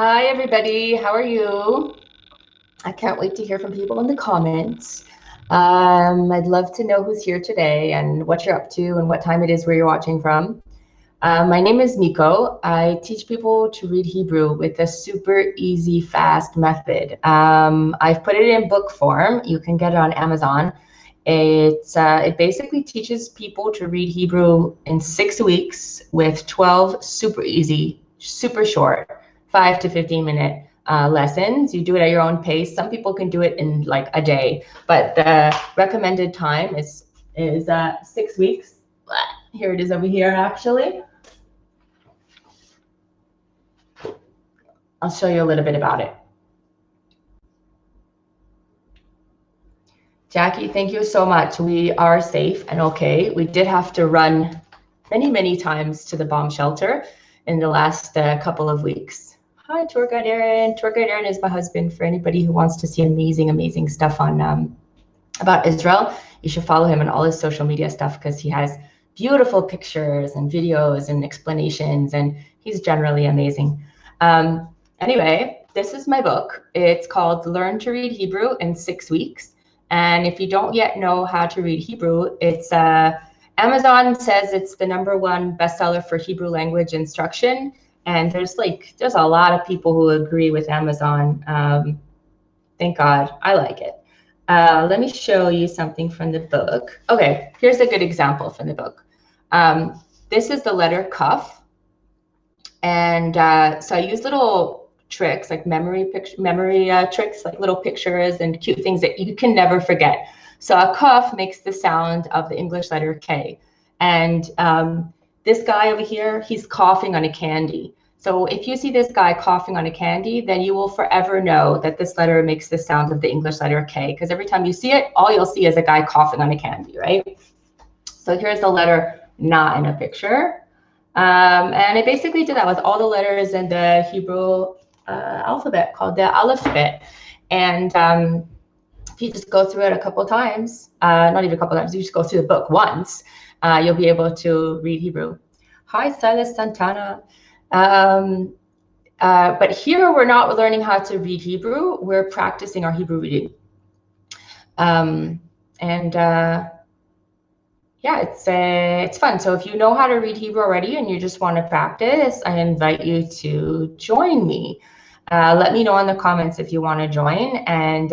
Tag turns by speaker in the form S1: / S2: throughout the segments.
S1: Hi, everybody. How are you? I can't wait to hear from people in the comments. I'd love to know who's here today and what you're up to and what time it is where you're watching from. My name is Nico. I teach people to read Hebrew with a super easy, fast method. I've put it in book form. You can get it on Amazon. It basically teaches people to read Hebrew in 6 weeks with 12 super easy, super short, 5 to 15 minute lessons. You do it at your own pace. Some people can do it in like a day, but the recommended time is 6 weeks. Here it is over here, actually. I'll show you a little bit about it. Jackie, thank you so much. We are safe and okay. We did have to run many times to the bomb shelter in the last couple of weeks. Hi, Tour Guide Aaron. Tour Guide Aaron is my husband. For anybody who wants to see amazing stuff on about Israel, you should follow him on all his social media stuff because he has beautiful pictures and videos and explanations, and he's generally amazing. Anyway, this is my book. It's called Learn to Read Hebrew in 6 Weeks. And if you don't yet know how to read Hebrew, it's Amazon says it's the #1 bestseller for Hebrew language instruction. And there's a lot of people who agree with Amazon. Thank God, I like it. Let me show you something from the book. Okay, here's a good example from the book. This is the letter Kaf. And so I use little tricks, like memory tricks, like little pictures and cute things that you can never forget. So a Kaf makes the sound of the English letter K. And this guy over here, he's coughing on a candy. So if you see this guy coughing on a candy, then you will forever know that this letter makes the sound of the English letter K, because every time you see it, all you'll see is a guy coughing on a candy, right? So here's the letter Na in a picture. And I basically did that with all the letters in the Hebrew alphabet called the alphabet. And if you just go through it a couple times, not even a couple times, you just go through the book once, you'll be able to read Hebrew. Hi, Silas Santana. But here we're not learning how to read Hebrew, we're practicing our Hebrew reading. Yeah, it's fun. So if you know how to read Hebrew already and you just want to practice, I invite you to join me. Let me know in the comments if you want to join. And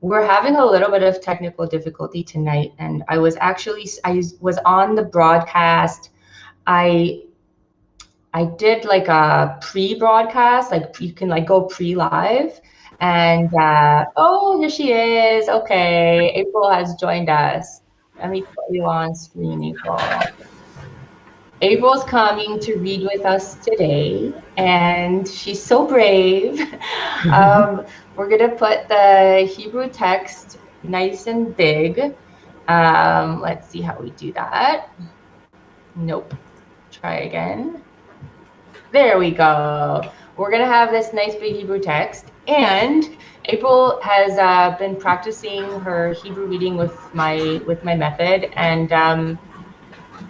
S1: we're having a little bit of technical difficulty tonight. And I was on the broadcast. I did like a pre-broadcast, like you can like go pre-live. And oh, here she is. Okay, April has joined us. Let me put you on screen, April. April's coming to read with us today, and she's so brave. We're going to put the Hebrew text nice and big. Let's see how we do that. Nope. Try again. There we go. We're going to have this nice big Hebrew text, and April has been practicing her Hebrew reading with my method, and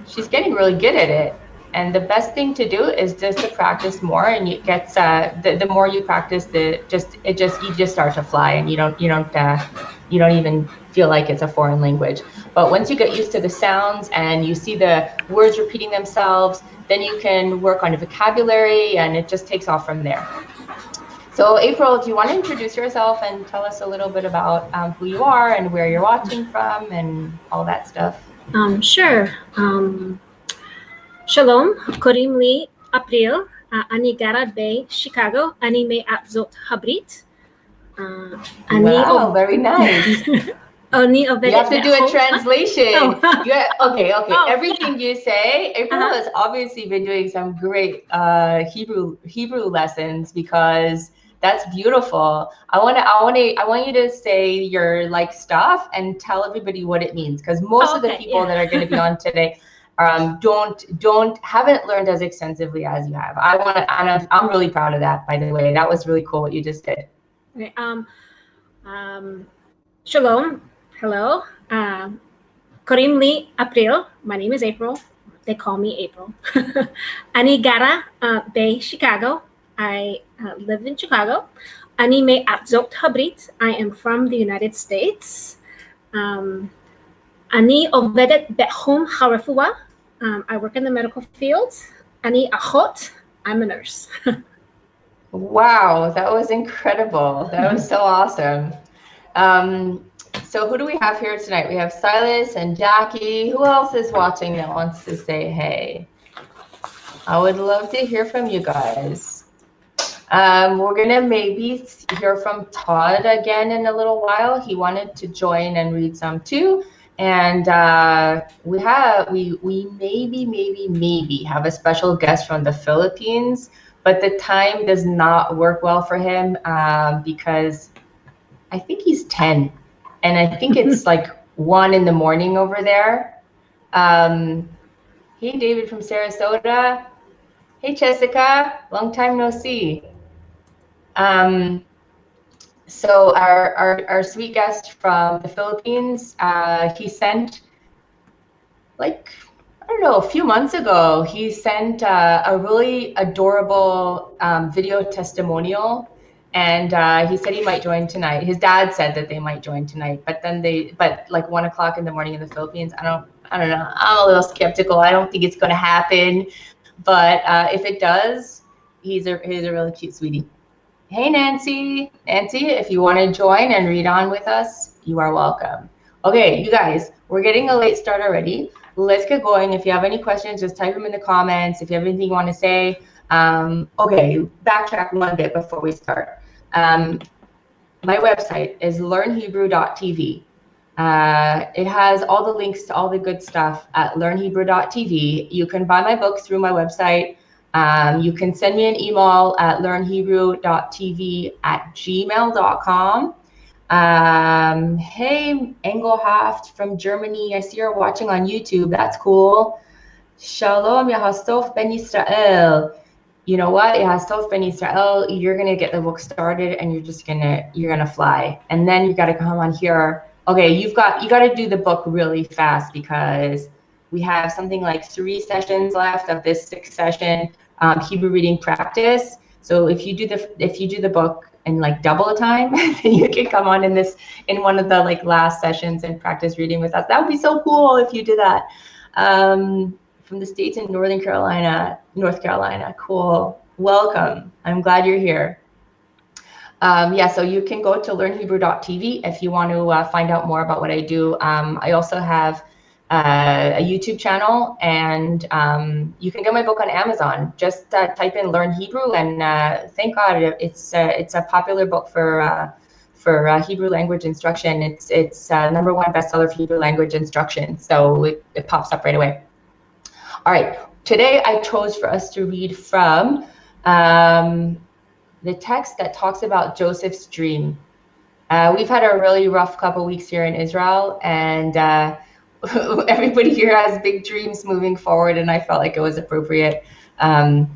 S1: she's getting really good at it. And the best thing to do is just to practice more, and it gets the more you practice, you just start to fly, and you don't even feel like it's a foreign language. But once you get used to the sounds and you see the words repeating themselves, then you can work on your vocabulary, and it just takes off from there. So April, do you want to introduce yourself and tell us a little bit about who you are and where you're watching from and all that stuff?
S2: Sure. Shalom, קוראים לי אפריל, אני גרה בשיקגו, אני מארצות הברית.
S1: Wow, very nice. You have to do a translation. Okay. Everything you say, April has obviously been doing some great Hebrew lessons, because that's beautiful. I want you to say your like stuff and tell everybody what it means, because most of the people that are going to be on today haven't learned as extensively as you have. I'm really proud of that, by the way. That was really cool what you just did.
S2: Okay, Shalom. Hello. קוראים לי אפריל. My name is April. They call me April. אני גרה בשיקגו. I live in Chicago. Ani me atzot habrit. I am from the United States. Ani ovedet betchum harefua. I work in the medical field. Ani achot. I'm a nurse.
S1: Wow, that was incredible. That was so awesome. So who do we have here tonight? We have Silas and Jackie. Who else is watching that wants to say hey? I would love to hear from you guys. We're gonna maybe hear from Todd again in a little while. He wanted to join and read some too. And we maybe have a special guest from the Philippines, but the time does not work well for him because I think he's 10, and I think it's like 1 in the morning over there. Hey, David from Sarasota. Hey, Jessica. Long time no see. So our sweet guest from the Philippines, he sent, like, I don't know, a few months ago, he sent a really adorable video testimonial, and he said he might join tonight. His dad said that they might join tonight, but like 1 o'clock in the morning in the Philippines, I don't know. I'm a little skeptical. I don't think it's going to happen, but if it does, he's a really cute sweetie. Hey, Nancy. Nancy, if you want to join and read on with us, you are welcome. Okay, you guys, we're getting a late start already. Let's get going. If you have any questions, just type them in the comments. If you have anything you want to say. Okay, backtrack one bit before we start. My website is learnhebrew.tv. It has all the links to all the good stuff at learnhebrew.tv. You can buy my book through my website. You can send me an email at learnhebrew.tv@gmail.com. Hey, Engelhaft from Germany. I see you're watching on YouTube. That's cool. Shalom, Yahastov Ben Yisrael. You know what, Yahastov Ben Yisrael, you're gonna get the book started and you're gonna fly. And then you gotta come on here. Okay, you gotta do the book really fast because we have something like 3 sessions left of this 6-session Hebrew reading practice. So if you do the book in like double the time, then you can come on in one of the like last sessions and practice reading with us. That would be so cool if you do that. From the States in North Carolina, cool. Welcome. I'm glad you're here. Yeah, so you can go to learnhebrew.tv if you want to find out more about what I do. I also have a YouTube channel, and you can get my book on Amazon. Just type in Learn Hebrew, and thank God it's a popular book for Hebrew language instruction. It's #1 bestseller for Hebrew language instruction, so it pops up right away. All right, today I chose for us to read from the text that talks about Joseph's dream. We've had a really rough couple weeks here in Israel, and everybody here has big dreams moving forward, and I felt like it was appropriate to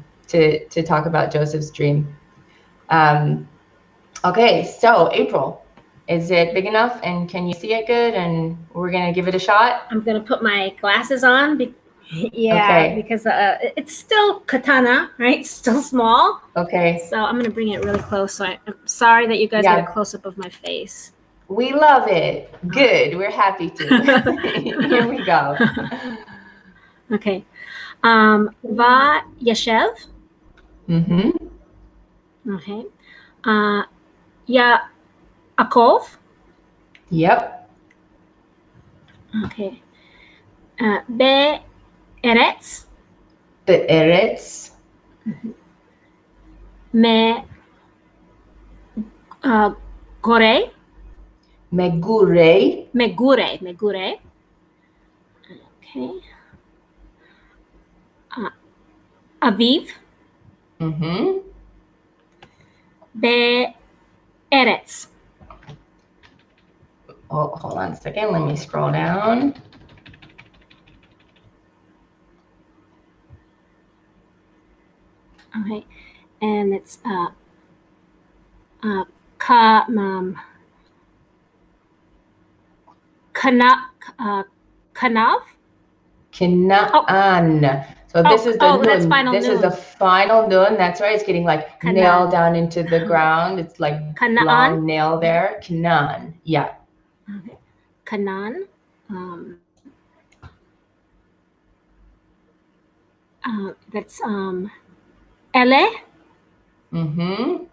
S1: talk about Joseph's dream. Okay, so April, is it big enough, and can you see it good? And we're gonna give it a shot.
S2: I'm gonna put my glasses on. Because it's still katana, right? It's still small.
S1: Okay.
S2: So I'm gonna bring it really close. So I'm sorry that you guys get a close up of my face.
S1: We love it. Good. We're happy to. Here we go.
S2: Okay. Va Yeshev.
S1: Mm-hmm.
S2: Okay. Yaakov.
S1: Yep.
S2: Okay. Be'eretz.
S1: Be'eretz.
S2: Me Gore.
S1: Megure.
S2: Megure. Okay. Aviv.
S1: Mm-hmm.
S2: Be'eretz.
S1: Oh, hold on a second. Let me scroll down.
S2: Okay, and it's Kanav.
S1: Kina'an. So So this is the nun.
S2: That's final
S1: this
S2: nun.
S1: is the final nun. That's right. It's getting like
S2: Kanan.
S1: nailed down into the ground. It's like
S2: Kanaan.
S1: long nail there. Kanan. Yeah.
S2: Okay. Kanan. That's Ele.
S1: Mm-hmm.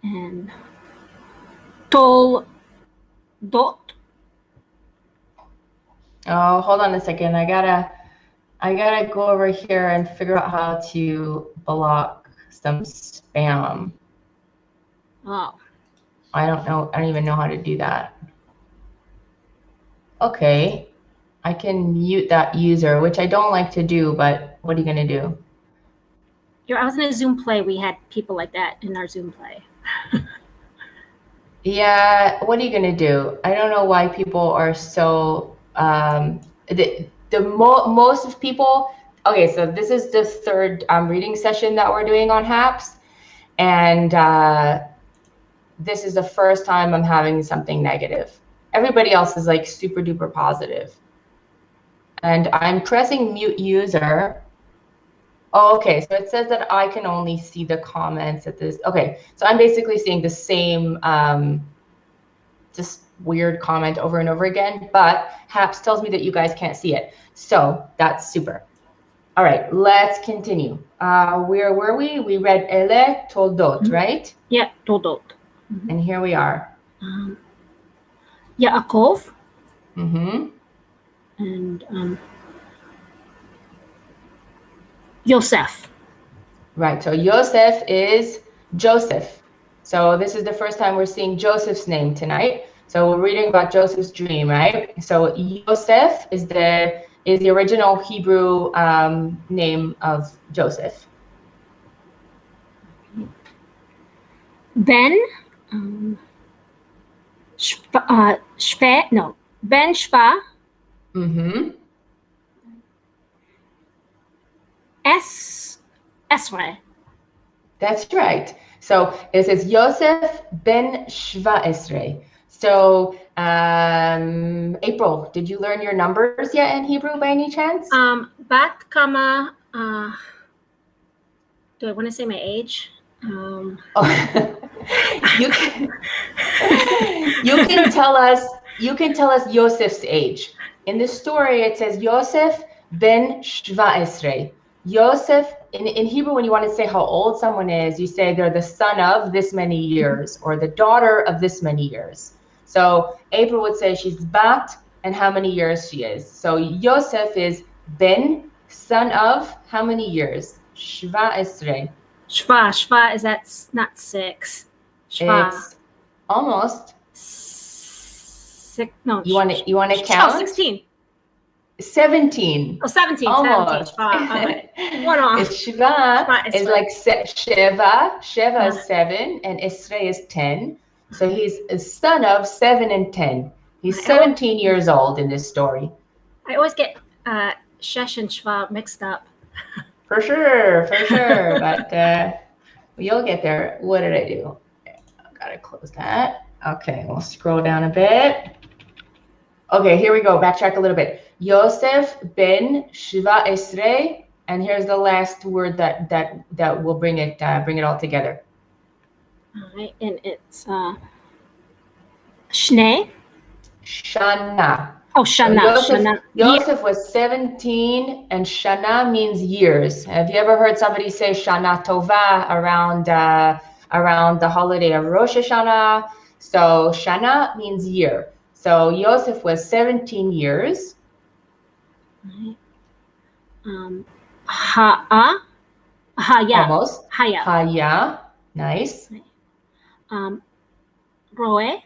S2: And Toldot.
S1: Oh, hold on a second. I gotta go over here and figure out how to block some spam.
S2: Oh.
S1: I don't know. I don't even know how to do that. Okay. I can mute that user, which I don't like to do, but what are you gonna do?
S2: I was in a Zoom play. We had people like that in our Zoom play.
S1: Yeah, what are you gonna do? I don't know why people are so most of people. Okay, so this is the third reading session that we're doing on HAPS, and this is the first time I'm having something negative. Everybody else is like super duper positive, and I'm pressing mute user. Oh, okay, so it says that I can only see the comments at this. Okay, so I'm basically seeing the same just weird comment over and over again, but HAPS tells me that you guys can't see it. So that's super. All right, let's continue. Where were we? We read Ele Toldot, right?
S2: Yeah, Toldot.
S1: And here we are.
S2: Yaakov.
S1: Mm-hmm.
S2: And Yosef.
S1: Right, so Yosef is Joseph. So this is the first time we're seeing Joseph's name tonight. So we're reading about Joseph's dream, right? So Yosef is the original Hebrew name of Joseph.
S2: Ben Ben Shva.
S1: Mm-hmm.
S2: Esre.
S1: That's right. So it says Yosef ben Shva Esrei. So April, did you learn your numbers yet in Hebrew by any chance?
S2: Bat Kama. Do I want to say my age?
S1: You can tell us. You can tell us Yosef's age. In the story, it says Yosef ben Shva Esrei. Yosef, in Hebrew, when you want to say how old someone is, you say they're the son of this many years or the daughter of this many years. So April would say she's bat and how many years she is. So Yosef is ben, son of how many years? Shva Esrei.
S2: Shva, is that not 6? Shva.
S1: It's almost.
S2: 6, no.
S1: You want to count?
S2: Oh, 16.
S1: 17.
S2: Oh, 17.
S1: Almost.
S2: 17. One off.
S1: It's Shva is like Sheva. Sheva is 7 and Esrei is 10. So he's a son of 7 and 10. He's 17 years old in this story.
S2: I always get Shesh and Shva mixed up.
S1: For sure. But you'll get there. What did I do? Gotta close that. Okay, we'll scroll down a bit. Okay, here we go. Backtrack a little bit. Yosef ben Shva Esrei, and here's the last word that will bring it all together.
S2: All right, and it's Shnei.
S1: Shana.
S2: Oh, Shana.
S1: So Yosef was 17, and Shana means years. Have you ever heard somebody say Shana Tova around the holiday of Rosh Hashanah? So Shana means year. So Yosef was 17 years.
S2: Haya.
S1: Almost.
S2: Haya.
S1: Haya. Nice.
S2: Roe.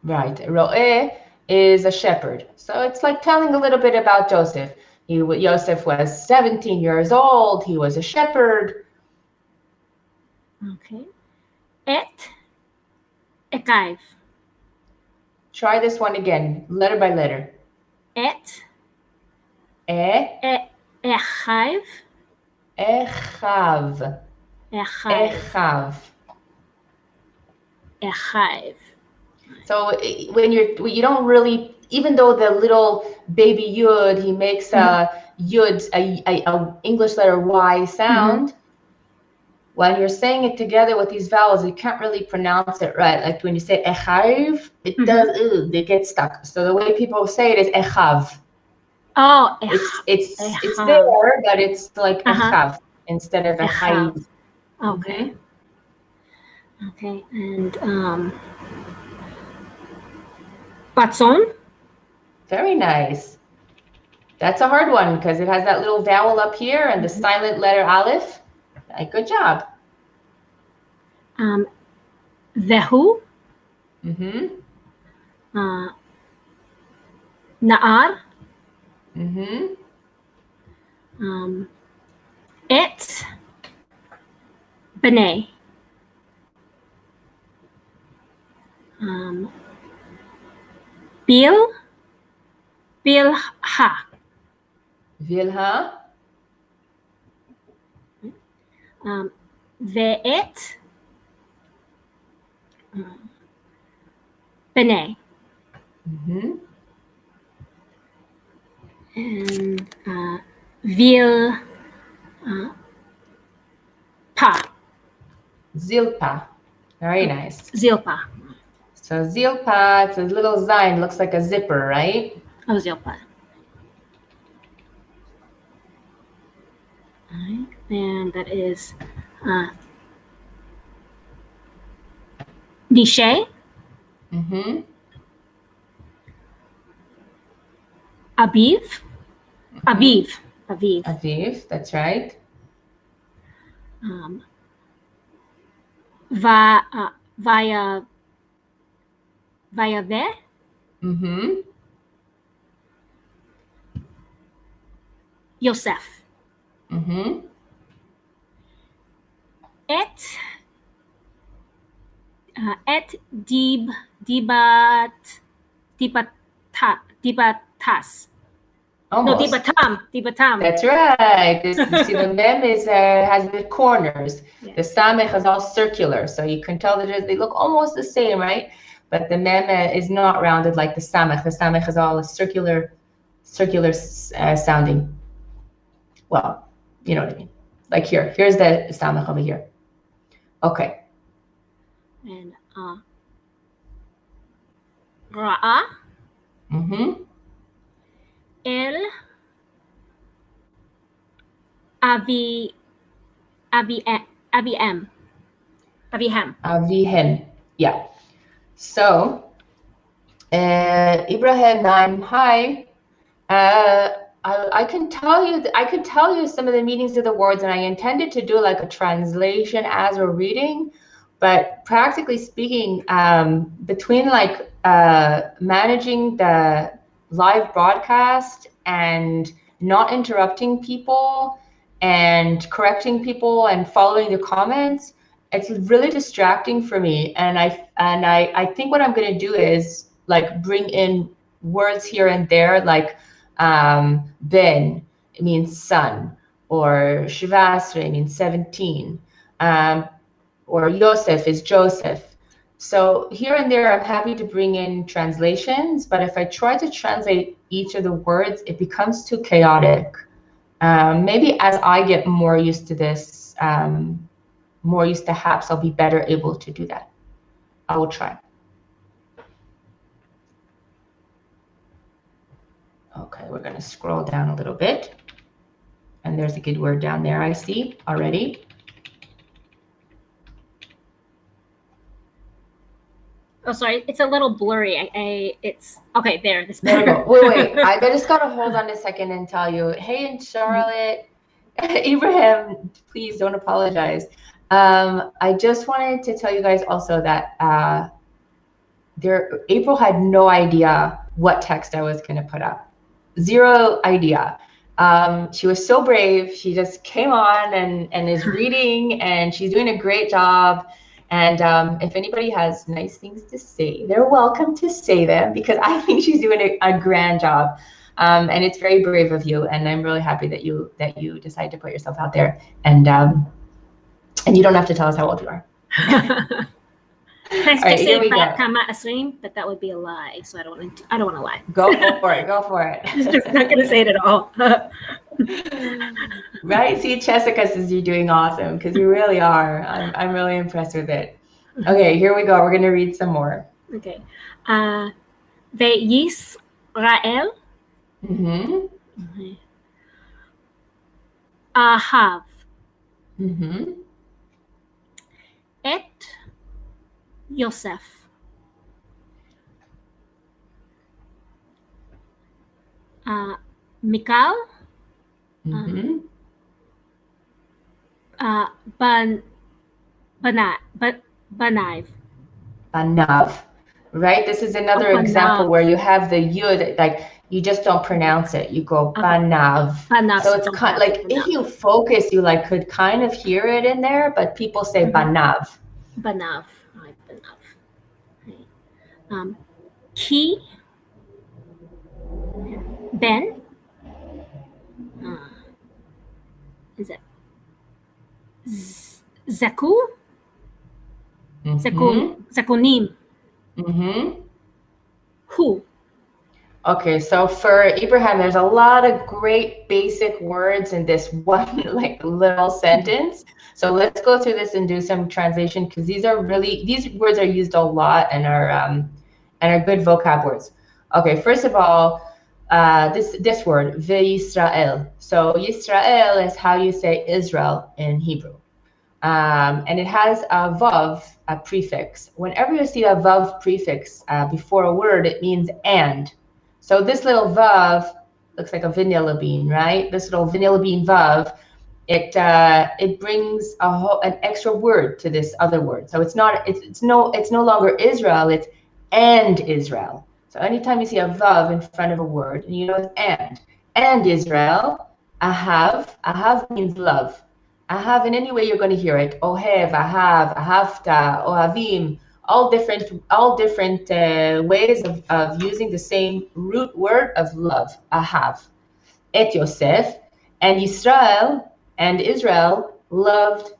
S1: Right. Roe is a shepherd. So it's like telling a little bit about Joseph. Joseph was 17 years old. He was a shepherd.
S2: Okay. Ekaiv.
S1: Try this one again, letter by letter.
S2: Echav.
S1: Echav.
S2: Echav.
S1: So when you don't really even though the little baby yud, he makes a yud, a English letter Y sound, when you're saying it together with these vowels, you can't really pronounce it right. Like when you say echav, it does, they get stuck. So the way people say it is echav.
S2: Oh,
S1: it's there, but it's like echav instead of echav.
S2: Okay. Okay, and Batson.
S1: Very nice. That's a hard one because it has that little vowel up here and the silent letter aleph. Good job.
S2: Vehu. Na'ar. Et. B'nai. Bil. Bilha.
S1: Vilha.
S2: Ve'et. B'nai. And Vil. Pa.
S1: Zilpa. Very nice.
S2: Zilpa.
S1: So zilpa, it's a little zayin, looks like a zipper, right?
S2: Oh, zilpa. All right. And that is Nishay. Aviv.
S1: Aviv, that's right.
S2: Vayave. Yosef. Et dibatas.
S1: Almost.
S2: No, dibatam.
S1: That's right. You see, the mem has the corners. Yeah. The samech is all circular, so you can tell that they look almost the same, right? But the mem is not rounded like the samech. The samech is all a circular sounding. Well, you know what I mean. Like here. Here's the samech over here. Okay.
S2: And ra'a. El. Avihem.
S1: Yeah. So, Ibrahim Naim, hi. I can tell you some of the meanings of the words, and I intended to do like a translation as we're reading, but practically speaking, between like managing the live broadcast and not interrupting people and correcting people and following the comments, it's really distracting for me. And I think what I'm going to do is like bring in words here and there, like Ben, it means son, or Shivasre means 17, or Yosef is Joseph. So here and there, I'm happy to bring in translations, but if I try to translate each of the words, it becomes too chaotic. Maybe as I get more used to this, more used to HAPS, I'll be better able to do that. I will try. Okay, we're going to scroll down a little bit. And there's a good word down there I see already.
S2: Oh, sorry, it's a little blurry. It's okay there. This
S1: there we go. Wait. I just gotta hold on a second and tell you. Hey, in Charlotte, Ibrahim, please don't apologize. I just wanted to tell you guys also that April had no idea what text I was gonna put up. Zero idea. She was so brave. She just came on and is reading, and she's doing a great job. And if anybody has nice things to say, they're welcome to say them, because I think she's doing a grand job. And it's very brave of you. And I'm really happy that you decide to put yourself out there. And you don't have to tell us how old you are.
S2: I
S1: All right,
S2: just
S1: here
S2: say
S1: we
S2: bat
S1: go.
S2: kama asrim, but that would be a lie. So I don't want to lie.
S1: Go for it. Go for
S2: Just
S1: it.
S2: not gonna say it at all.
S1: Right? See, Jessica says you're doing awesome because you really are. I'm really impressed with it. Okay, here we go. We're gonna read some more.
S2: Okay. Ve'Yisrael
S1: Mm-hmm.
S2: ahav
S1: Mm-hmm.
S2: et Yosef. Mikal
S1: Mm-hmm.
S2: Banav.
S1: Banav. Right? This is another example
S2: Banav.
S1: where you have the yud, like you just don't pronounce it. You go
S2: Okay.
S1: banav.
S2: Banav.
S1: So it's kind like if you focus, you like could kind of hear it in there, but people say banav.
S2: Banav. Banav. Ki Ben. Is it Zaku? Zakunim.
S1: Mm-hmm.
S2: Who?
S1: Okay, so for Abraham, there's a lot of great basic words in this one like little sentence. So let's go through this and do some translation because these words are used a lot and are good vocab words. Okay, first of all, this word Ve'Yisrael. So Yisrael is how you say Israel in Hebrew. And it has a vav, a prefix. Whenever you see a vav prefix before a word, it means and. So this little vav looks like a vanilla bean, right? This little vanilla bean vav, it brings an extra word to this other word. So it's no longer Israel, it's and Israel. So anytime you see a vav in front of a word, and you know it's and Israel, ahav means love. Ahav, in any way you're going to hear it. Ohev, ahav, ahavta, ohavim, all different ways of using the same root word of love. Ahav. Et Yosef, and Yisrael and Israel loved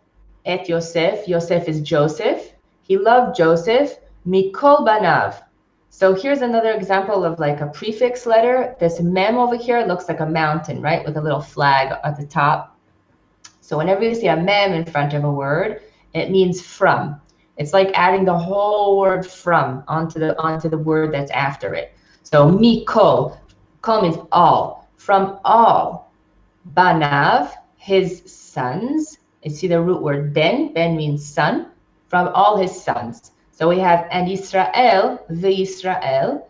S1: et Yosef. Yosef is Joseph. He loved Joseph. Mikol banav. So here's another example of like a prefix letter. This mem over here looks like a mountain, right? With a little flag at the top. So whenever you see a mem in front of a word, it means from. It's like adding the whole word from onto the word that's after it. So mikol, kol means all, from all. Banav, his sons. You see the root word ben. Ben means son. From all his sons. So we have and Israel, Ve'Yisrael,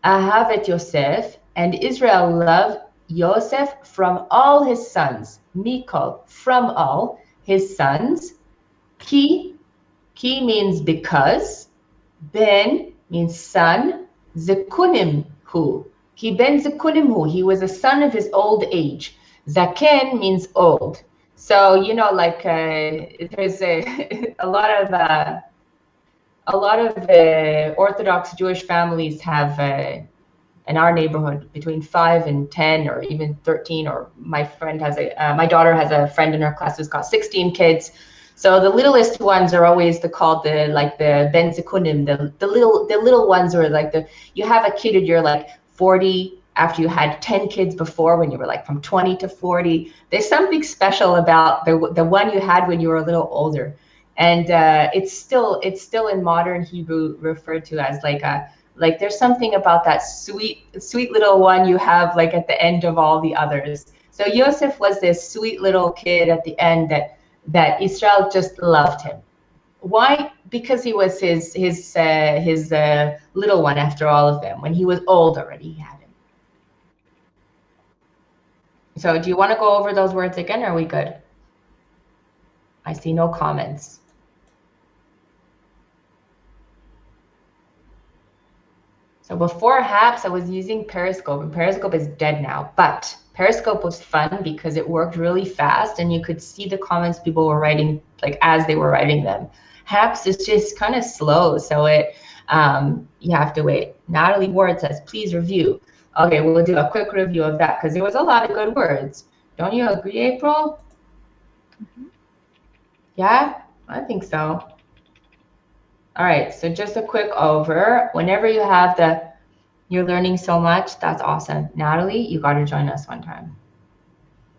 S1: ahav et Yosef, and Israel loved Yosef from all his sons. Mikol, from all his sons. Ki means because. Ben means son. Zekunim hu. Ki ben zekunim hu. He was a son of his old age. Zaken means old. So like there's a lot of Orthodox Jewish families have in our neighborhood between 5 and 10 or even 13, or my daughter has a friend in her class who's got 16 kids. So the littlest ones are always called the ben zekunim, the little ones are like you have a kid and you're like 40 after you had 10 kids before, when you were like from 20 to 40. There's something special about the one you had when you were a little older. And it's still in modern Hebrew referred to as like there's something about that sweet little one you have like at the end of all the others. So Yosef was this sweet little kid at the end that Israel just loved him. Why? Because he was his little one after all of them. When he was old already, he had him. So do you want to go over those words again, or are we good? I see no comments. So before HAPS, I was using Periscope, and Periscope is dead now. But Periscope was fun because it worked really fast, and you could see the comments people were writing like as they were writing them. HAPS is just kind of slow, so you have to wait. Natalie Ward says, please review. Okay, we'll do a quick review of that because there was a lot of good words. Don't you agree, April? Mm-hmm. Yeah, I think so. All right, so just a quick over. Whenever you have you're learning so much, that's awesome. Natalie, you got to join us one time.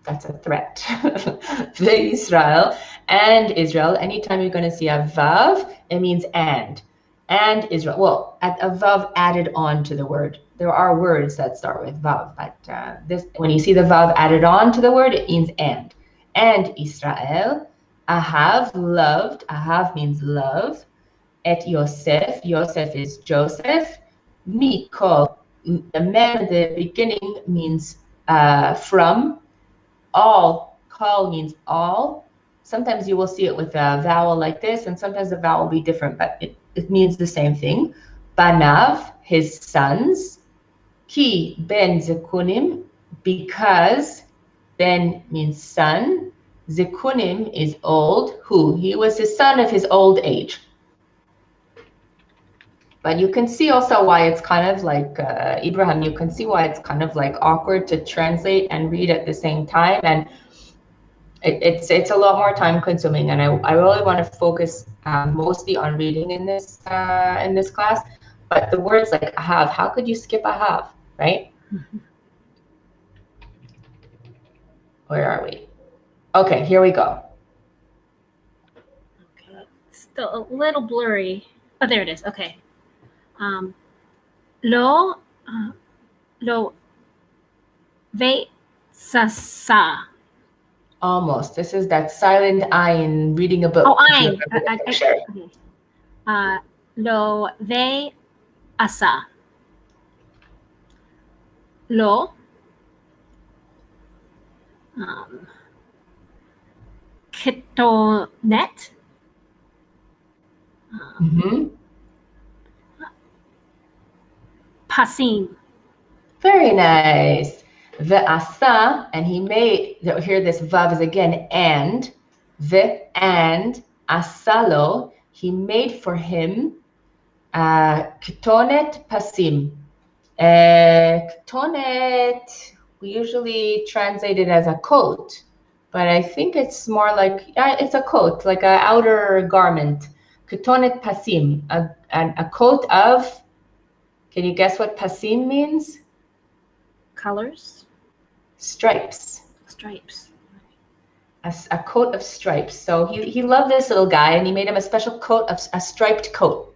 S1: That's a threat. The Israel and Israel. Anytime you're going to see a vav, it means and Israel. Well, a vav added on to the word. There are words that start with vav, but when you see the vav added on to the word, it means and. And Israel, ahav, loved. Ahav means love. Et Yosef, Yosef is Joseph. Mikol, the man at the beginning means from. All, kol means all. Sometimes you will see it with a vowel like this, and sometimes the vowel will be different, but it means the same thing. Banav, his sons. Ki ben zekunim, because ben means son. Zekunim is old. Who? He was the son of his old age. But you can see also why it's kind of like, Ibrahim, you can see why it's kind of like awkward to translate and read at the same time. And it's a lot more time consuming. And I really want to focus mostly on reading in this class. But the words like ahav, how could you skip ahav, right? Mm-hmm. Where are we? Okay, here we go.
S2: Okay, still a little blurry. Oh, there it is. Okay. Lo ve'sasa.
S1: Almost. This is that silent ayin reading a book.
S2: Oh, ayin. Lo ve'asa. Lo. Ketonet. Pasim.
S1: Very nice. Ve'asa, and he made, here this vav is again and. And asalo, he made for him ketonet pasim. Ketonet, we usually translate it as a coat, but I think it's more like, it's a coat, like an outer garment. Ketonet pasim, a coat of. Can you guess what pasim means?
S2: Colors?
S1: Stripes.
S2: Stripes.
S1: A coat of stripes. So he loved this little guy, and he made him a special coat, of a striped coat.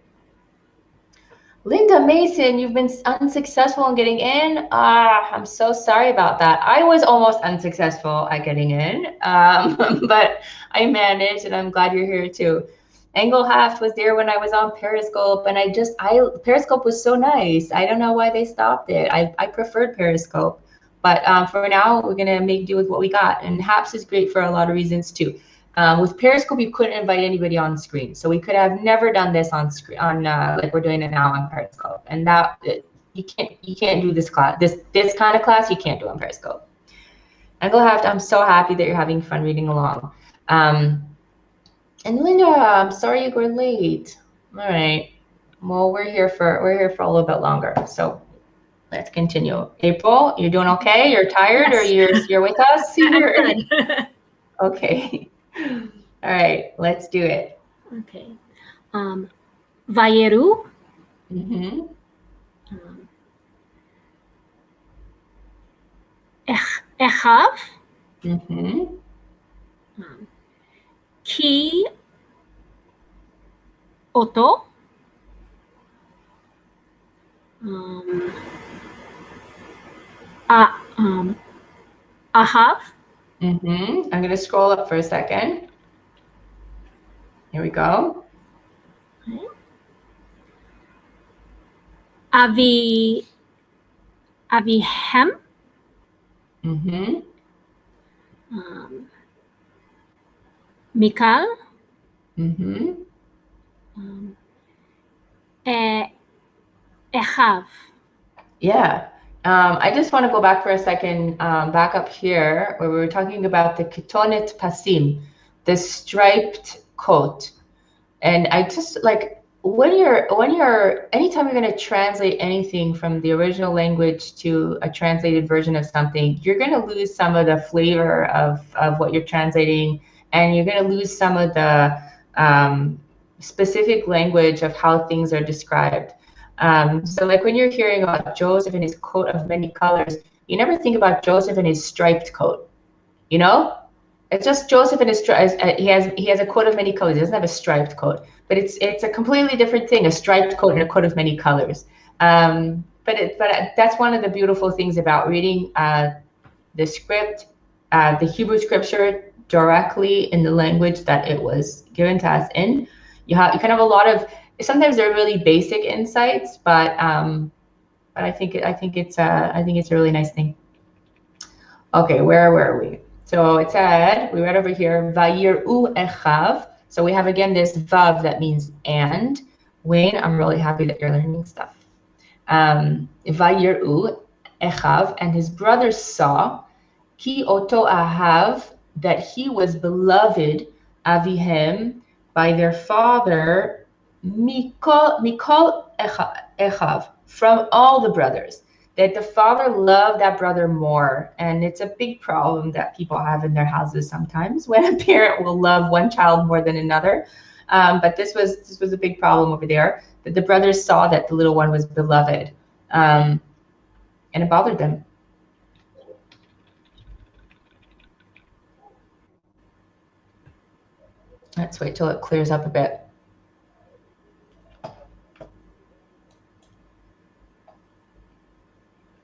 S1: Linda Mason, you've been unsuccessful in getting in. I'm so sorry about that. I was almost unsuccessful at getting in, but I managed, and I'm glad you're here too. Engelhaft was there when I was on Periscope, and Periscope was so nice. I don't know why they stopped it. I preferred Periscope, but for now, we're gonna make do with what we got. And Haps is great for a lot of reasons too. With Periscope, you couldn't invite anybody on screen, so we could have never done this on screen, like we're doing it now on Periscope. And that you can't do this class, this kind of class, you can't do on Periscope. Engelhaft, I'm so happy that you're having fun reading along. And Linda, I'm sorry you were late. All right. Well, we're here for a little bit longer. So let's continue. April, you're doing okay? You're tired, yes. Or you're with us here?
S2: I'm good.
S1: Okay. All right. Let's do it.
S2: Okay. Vayeru. Echav. Ki oto. Ahav.
S1: I'm going to scroll up for a second. Here we go.
S2: Avihem. Mikal. Echav.
S1: Yeah. I just want to go back for a second, back up here where we were talking about the ketonet pasim, the striped coat. And I just like, anytime you're going to translate anything from the original language to a translated version of something, you're going to lose some of the flavor of what you're translating, and you're going to lose some of the specific language of how things are described. So like when you're hearing about Joseph and his coat of many colors, you never think about Joseph and his striped coat, you know? It's just Joseph and his he has a coat of many colors. He doesn't have a striped coat, but it's a completely different thing, a striped coat and a coat of many colors. But that's one of the beautiful things about reading the script, the Hebrew scripture directly in the language that it was given to us in. You can have a lot of, sometimes they're really basic insights, but I think it's a really nice thing. Okay, where were we? So it said, we read over here, Vayir'u echav. So we have again this vav that means and. Wayne, I'm really happy that you're learning stuff. Vayir'u echav, and his brothers saw, ki oto ahav, that he was beloved, avihem, by their father, mikol echav, from all the brothers. That the father loved that brother more. And it's a big problem that people have in their houses sometimes, when a parent will love one child more than another. But this was a big problem over there, that the brothers saw that the little one was beloved, and it bothered them. Let's wait till it clears up a bit.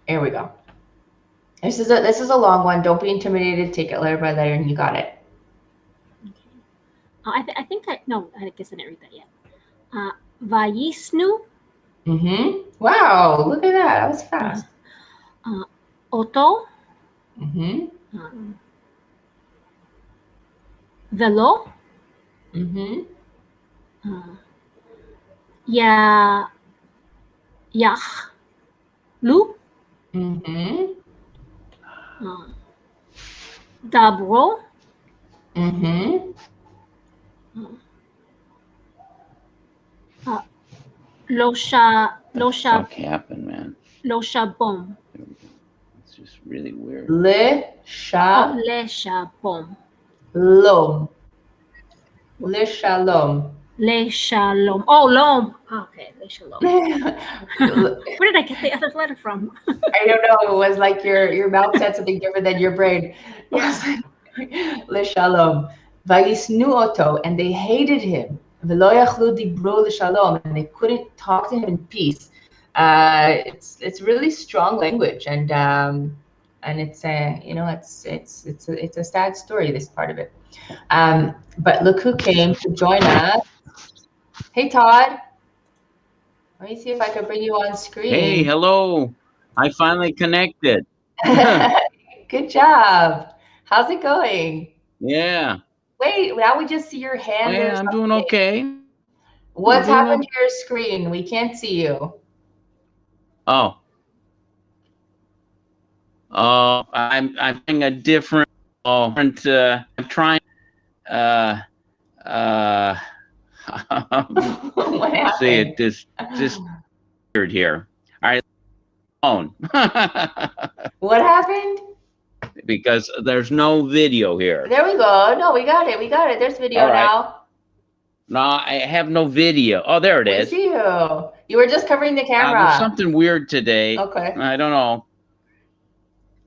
S1: Here we go. This is a long one. Don't be intimidated. Take it letter by letter, and you got it.
S2: Okay. I guess I didn't read that yet. Vayisnu.
S1: Wow, look at that. That was fast.
S2: Oto. Velo. Yachlu. Dabro. Losha.
S3: What happened, man?
S2: Losha bom.
S3: It's just really weird.
S2: Lesha bom.
S1: Lom. Le shalom.
S2: Le shalom. Oh, lom. Okay, le shalom. Where did I get the other letter from?
S1: I don't know. It was like your mouth said something different than your brain. Le shalom. Vayisnu oto, and they hated him. V'lo yachlu dibro le shalom, and they couldn't talk to him in peace. It's really strong language, and it's it's a sad story, this part of it. But look who came to join us. Hey, Todd. Let me see if I can bring you on screen.
S3: Hey, hello. I finally connected.
S1: Good job. How's it going?
S3: Yeah.
S1: Wait, now we just see your hand.
S3: Yeah, I'm doing okay.
S1: What's happened to your screen? We can't see you.
S3: Oh. I'm doing a different. I'm trying. See it just weird here. All right, phone.
S1: What happened?
S3: Because there's no video here.
S1: There we go. No, we got it. There's video now.
S3: No, I have no video. Oh, there it is.
S1: We see you. You were just covering the camera.
S3: There's something weird today.
S1: Okay.
S3: I don't know.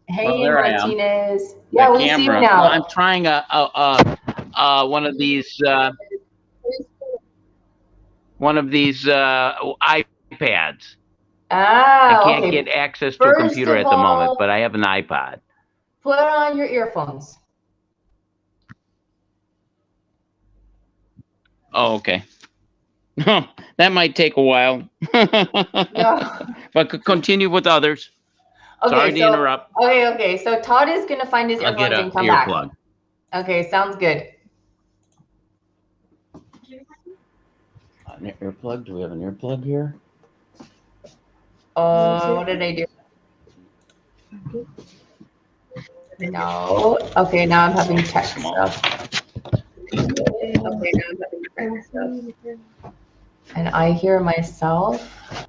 S1: Hey, Martinez. Yeah, we see you now.
S3: I'm trying one of these iPads. I can't get access to a computer at the moment, but I have an iPod.
S1: Put on your earphones.
S3: Oh, okay. That might take a while.
S1: Yeah.
S3: But continue with others.
S1: Okay,
S3: sorry to interrupt.
S1: Okay. So Todd is going to find his earphones and come back. Okay, sounds good.
S3: An earplug? Do we have an earplug here?
S1: What did I do? No. Okay, now I'm having tech stuff. And I hear myself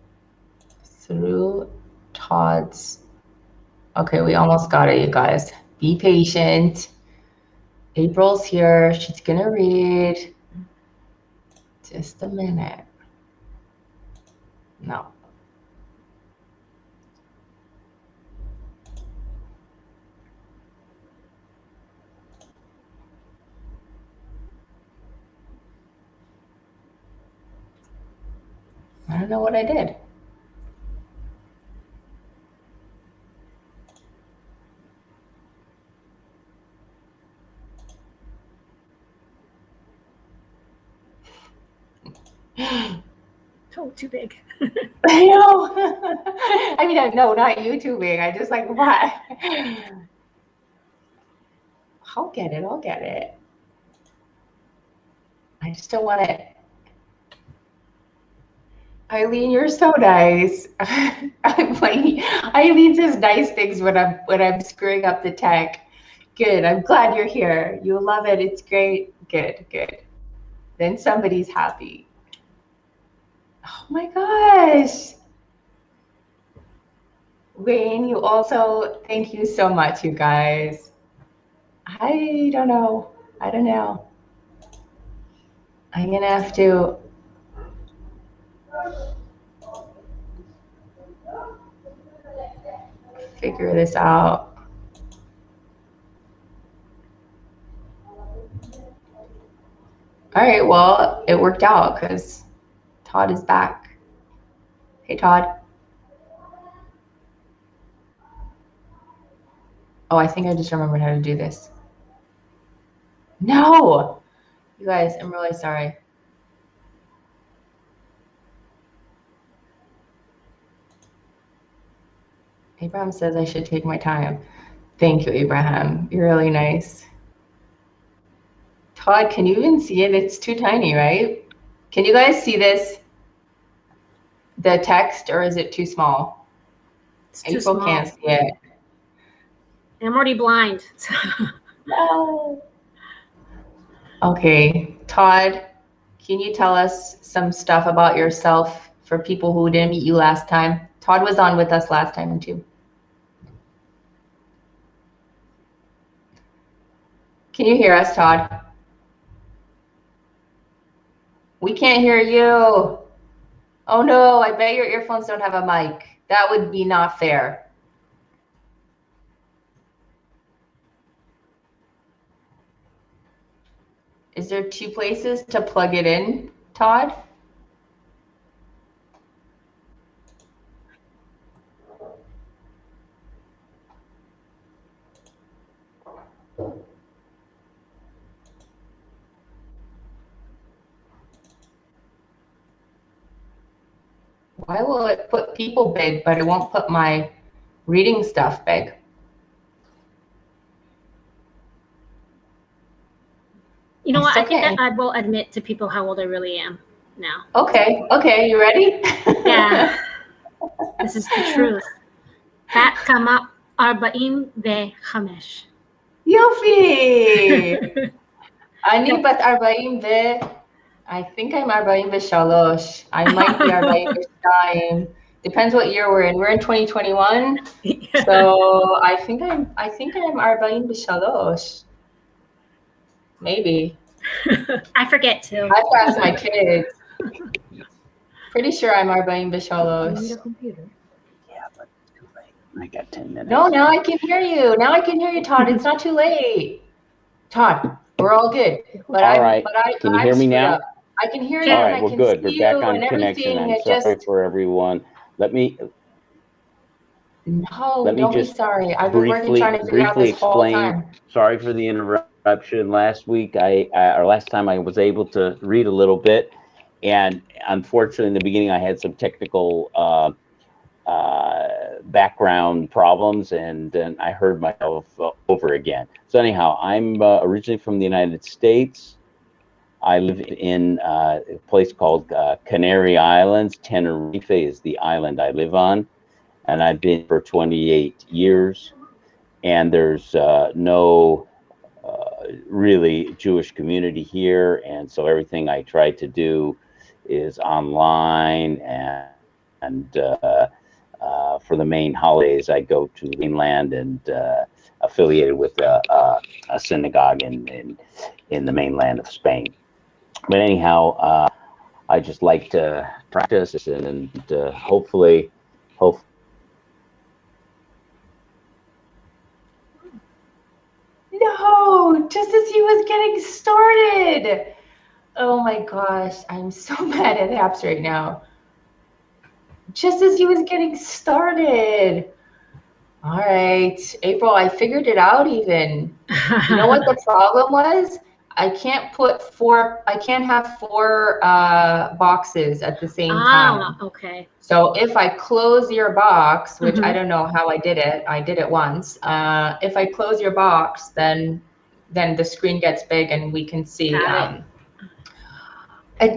S1: through Todd's. Okay, we almost got it, you guys. Be patient. April's here. She's gonna read. Just a minute. No. I don't know what I did.
S2: Oh, too big.
S1: I know. I mean, no, not you too big. I just like, what? I'll get it. I'll get it. I just don't want it. Eileen, you're so nice. I'm like, Eileen says nice things when I'm screwing up the tech. Good. I'm glad you're here. You'll love it. It's great. Good, good. Then somebody's happy. Oh my gosh. Wayne, you also, thank you so much, you guys. I don't know. I don't know. I'm gonna have to figure this out. All right, well, it worked out because Todd is back. Hey, Todd. Oh, I think I just remembered how to do this. No! You guys, I'm really sorry. Abraham says I should take my time. Thank you, Abraham. You're really nice. Todd, can you even see it? It's too tiny, right? Can you guys see this? The text, or is it too small?
S2: It's too
S1: April
S2: small.
S1: can't see it.
S2: I'm already blind.
S1: No. Okay, Todd, can you tell us some stuff about yourself for people who didn't meet you last time? Todd was on with us last time too. Can you hear us, Todd? We can't hear you. Oh no, I bet your earphones don't have a mic. That would be not fair. Is there 2 places to plug it in, Todd? Why will it put people big, but it won't put my reading stuff big?
S2: You know what? I think I will admit to people how old I really am now.
S1: Okay, okay, you ready?
S2: Yeah. This is the truth. Bat kama 45.
S1: Yofi! Ani bat 40 I think I'm 43. I might be 42. Depends what year we're in. We're in 2021. So I think I'm 43. Maybe.
S2: I forget too.
S1: I have to ask my kids. Pretty sure I'm 43.
S4: You need a computer. Yeah, but too late. I got 10 minutes.
S1: No, now I can hear you. Now I can hear you, Todd. It's not too late. Todd, we're all good. But
S4: all right. Can you hear me now?
S1: Up. I can hear you.
S4: All right,
S1: and I
S4: well,
S1: can
S4: good.
S1: see
S4: We're back
S1: you
S4: on
S1: and
S4: connection. I'm
S1: everything.
S4: sorry for everyone. Let me
S1: don't be
S4: just
S1: sorry. I've been working trying to figure out this whole time.
S4: Sorry for the interruption. Last week, or last time I was able to read a little bit. And unfortunately, in the beginning, I had some technical background problems, and then I heard myself over again. So anyhow, I'm originally from the United States. I live in a place called Canary Islands. Tenerife is the island I live on, and I've been for 28 years. And there's no really Jewish community here, and so everything I try to do is online, and for the main holidays I go to the mainland and affiliated with a synagogue in the mainland of Spain. But anyhow, I just like to practice and hopefully.
S1: No, just as he was getting started. Oh my gosh, I'm so mad at Apps right now. Just as he was getting started. All right, April, I figured it out even. You know what the problem was? I can't have four boxes at the same time.
S2: Okay.
S1: So if I close your box, which I don't know how I did it once. If I close your box, then the screen gets big and we can see.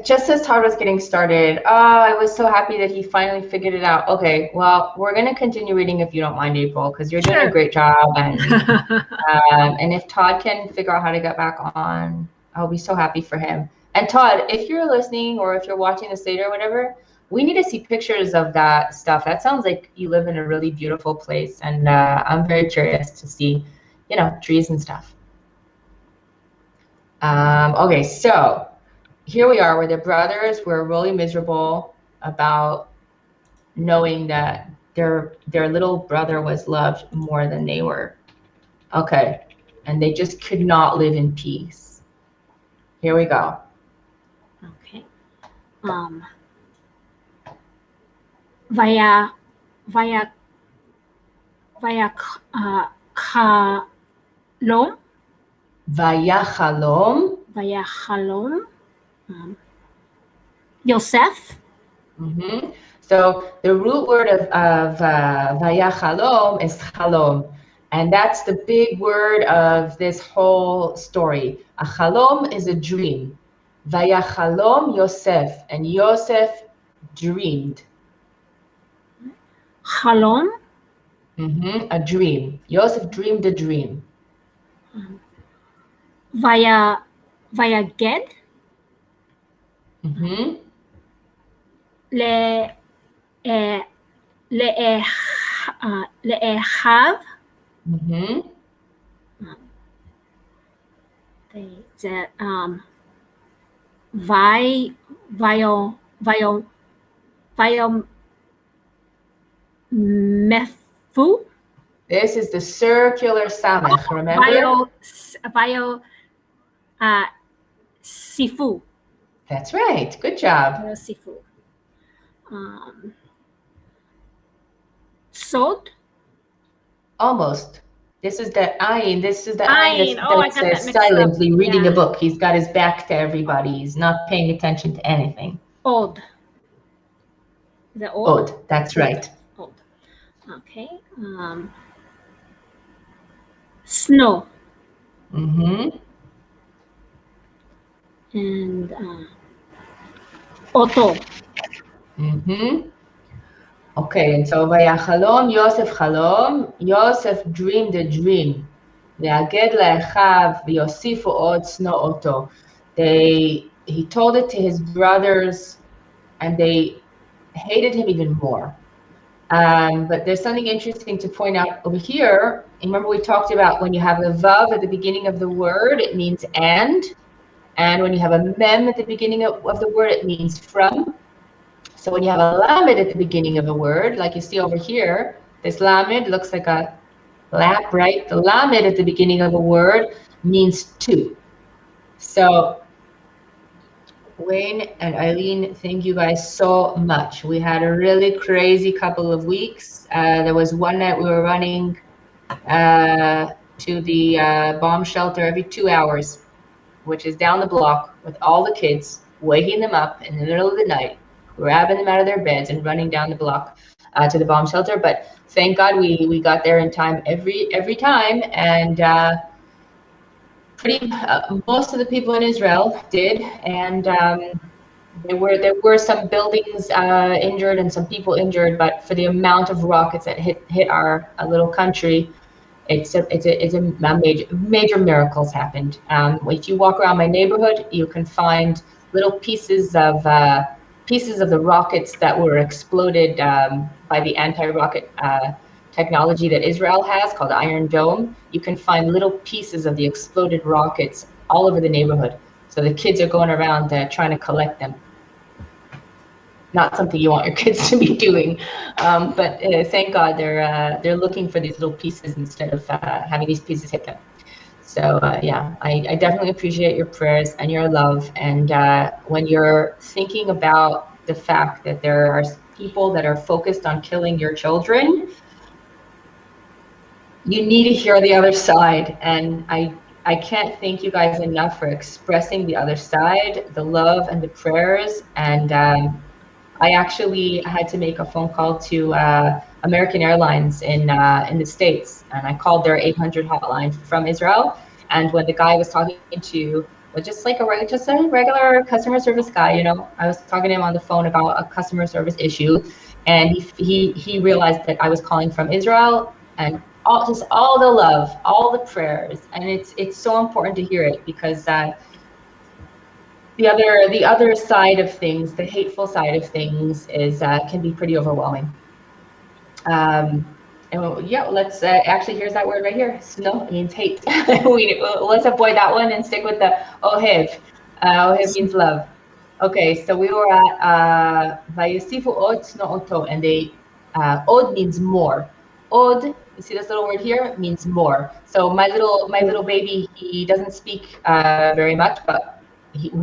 S1: Just as Todd was getting started, I was so happy that he finally figured it out. Okay, well, we're going to continue reading if you don't mind, April, because you're doing a great job. And if Todd can figure out how to get back on, I'll be so happy for him. And Todd, if you're listening or if you're watching this later or whatever, we need to see pictures of that stuff. That sounds like you live in a really beautiful place. And I'm very curious to see, trees and stuff. Okay, so here we are where the brothers were really miserable about knowing that their little brother was loved more than they were. Okay, and they just could not live in peace. Here we go.
S2: Okay. Via Chalom.
S1: Vaya Chalom.
S2: Yosef.
S1: So the root word of Vaya Chalom is Chalom. And that's the big word of this whole story. A Chalom is a dream. Vaya Chalom Yosef. And Yosef dreamed.
S2: Chalom?
S1: A dream. Yosef dreamed a dream.
S2: Vaya Ged? Le'echav? Mefu?
S1: This is the circular samach, remember?
S2: Sifu.
S1: That's right. Good job.
S2: Sifu. Sod?
S1: Almost. This is the ayin. This is the ayin that's silently reading a book. He's got his back to everybody. He's not paying attention to anything.
S2: Od. Is that od?
S1: Od. That's right.
S2: Od. Okay. Snow. And Oto.
S1: Okay, and so Vaya Chalom, Yosef Chalom. Yosef dreamed a dream. Ve'aged le'echav v'yosifu od sno oto. He told it to his brothers, and they hated him even more. But there's something interesting to point out over here. Remember we talked about when you have a vav at the beginning of the word, it means and when you have a mem at the beginning of the word, it means from. So when you have a lamed at the beginning of a word, like you see over here, this lamed looks like a lap, right? The lamed at the beginning of a word means to. So Wayne and Eileen, thank you guys so much. We had a really crazy couple of weeks. There was one night we were running to the bomb shelter every 2 hours, which is down the block with all the kids, waking them up in the middle of the night, grabbing them out of their beds and running down the block to the bomb shelter. But thank God we got there in time every time, and most of the people in Israel did, and there were some buildings injured and some people injured, but for the amount of rockets that hit our little country, it's a major miracles happened. If you walk around my neighborhood, you can find little pieces of the rockets that were exploded by the anti-rocket technology that Israel has called Iron Dome. You can find little pieces of the exploded rockets all over the neighborhood. So the kids are going around trying to collect them. not something you want your kids to be doing. But thank God they're looking for these little pieces instead of having these pieces hit them. So yeah, I definitely appreciate your prayers and your love. And when you're thinking about the fact that there are people that are focused on killing your children, you need to hear the other side. And I can't thank you guys enough for expressing the other side, the love and the prayers. And I actually had to make a phone call to American Airlines in the States, and I called their 800 hotline from Israel. And when the guy was talking to, just a regular customer service guy, you know, I was talking to him on the phone about a customer service issue, and he realized that I was calling from Israel, and all the love, all the prayers, and it's so important to hear it, because the other side of things, the hateful side of things, is can be pretty overwhelming. And yeah, let's actually, here's that word right here. Sno means hate. Let's avoid that one and stick with the ohev. Ohev means love. Okay, so we were at vayasifu od sno'oto, and they od means more. Od, you see this little word here, means more. So my little baby, he doesn't speak very much, but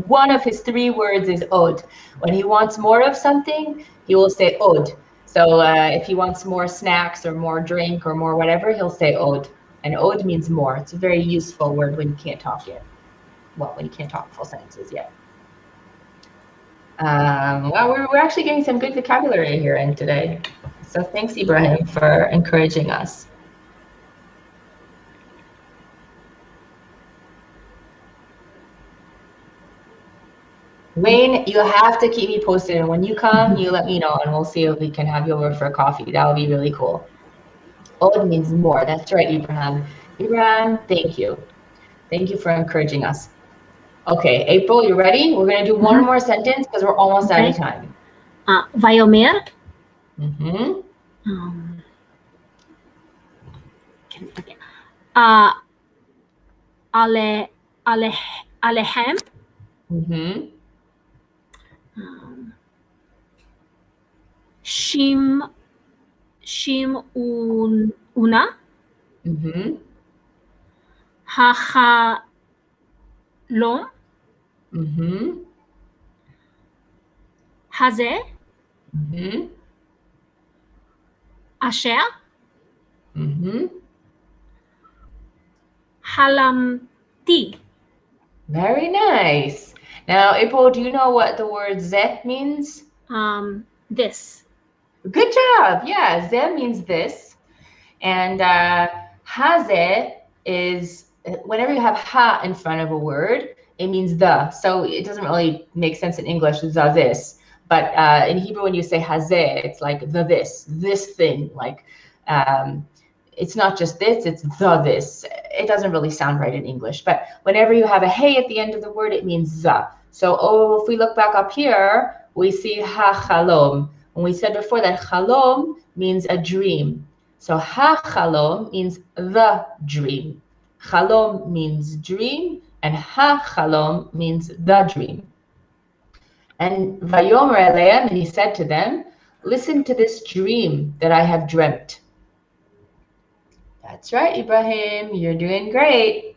S1: one of his 3 words is od. When he wants more of something, he will say od. So if he wants more snacks or more drink or more whatever, he'll say od. And od means more. It's a very useful word when you can't talk yet. Well, when you can't talk full sentences yet. Well, we're actually getting some good vocabulary here in today. So thanks, Ibrahim, for encouraging us. Wayne, you have to keep me posted, and when you come, you let me know, and we'll see if we can have you over for coffee. That would be really cool. Od means more. That's right, Ibrahim. Ibrahim, thank you. Thank you for encouraging us. Okay, April, you ready? We're going to do one more sentence because we're almost out of time.
S2: Vayomer. Alehem. Una. Hachalom. Hazeh. Asher. Halamti.
S1: Very nice. Now, April, do you know what the word zeh means?
S2: This.
S1: Good job. Yeah, zeh means this. And hazeh is, whenever you have ha in front of a word, it means the. So it doesn't really make sense in English, the this. But in Hebrew, when you say hazeh, it's like the this thing. Like, it's not just this, it's the this. It doesn't really sound right in English. But whenever you have a hey at the end of the word, it means the. So if we look back up here, we see ha-chalom. And we said before that chalom means a dream. So ha-chalom means the dream. Chalom means dream, and ha-chalom means the dream. And vayomer eleim, and he said to them, listen to this dream that I have dreamt. That's right, Ibrahim, you're doing great.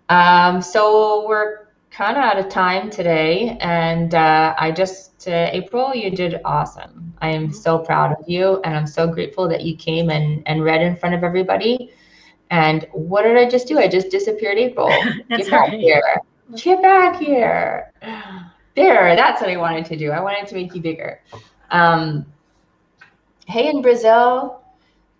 S1: So we're kind of out of time today, and April, you did awesome. I am so proud of you, and I'm so grateful that you came and read in front of everybody. And what did I just do? I just disappeared, April.
S2: That's
S1: Get back
S2: right.
S1: here. Get back here. There, that's what I wanted to do. I wanted to make you bigger. Hey, in Brazil,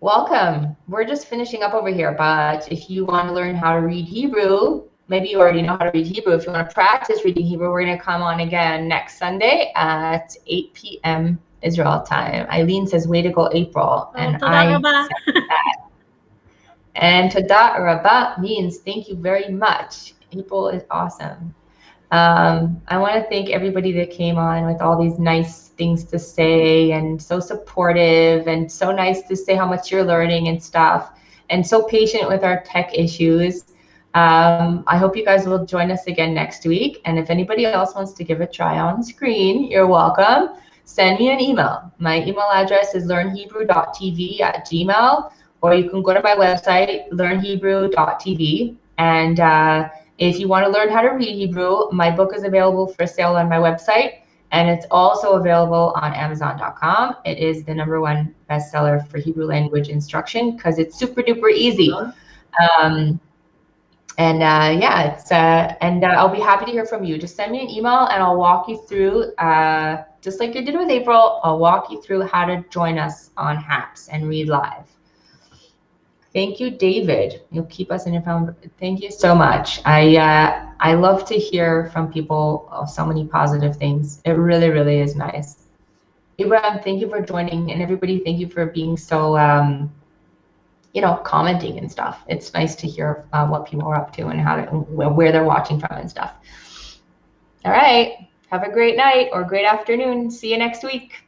S1: welcome. We're just finishing up over here, but if you want to learn how to read Hebrew, maybe you already know how to read Hebrew. If you want to practice reading Hebrew, we're going to come on again next Sunday at 8 p.m. Israel time. Eileen says, way to go, April. And I said that. And Toda Rabba means thank you very much. April is awesome. I want to thank everybody that came on with all these nice things to say, and so supportive, and so nice to say how much you're learning and stuff, and so patient with our tech issues. I hope you guys will join us again next week. And if anybody else wants to give a try on screen, you're welcome. send me an email. My email address is learnhebrew.tv@gmail.com, or you can go to my website, learnhebrew.tv. And if you want to learn how to read Hebrew, my book is available for sale on my website, and it's also available on Amazon.com. It is the #1 bestseller for Hebrew language instruction because it's super duper easy. I'll be happy to hear from you. Just send me an email and I'll walk you through, just like I did with April, I'll walk you through how to join us on HAPS and read live. Thank you, David. You'll keep us in your phone. Thank you so much. I love to hear from people so many positive things. It really, really is nice. Ibrahim, thank you for joining, and everybody, thank you for being so, commenting and stuff. It's nice to hear what people are up to and where they're watching from and stuff. All right. Have a great night or great afternoon. See you next week.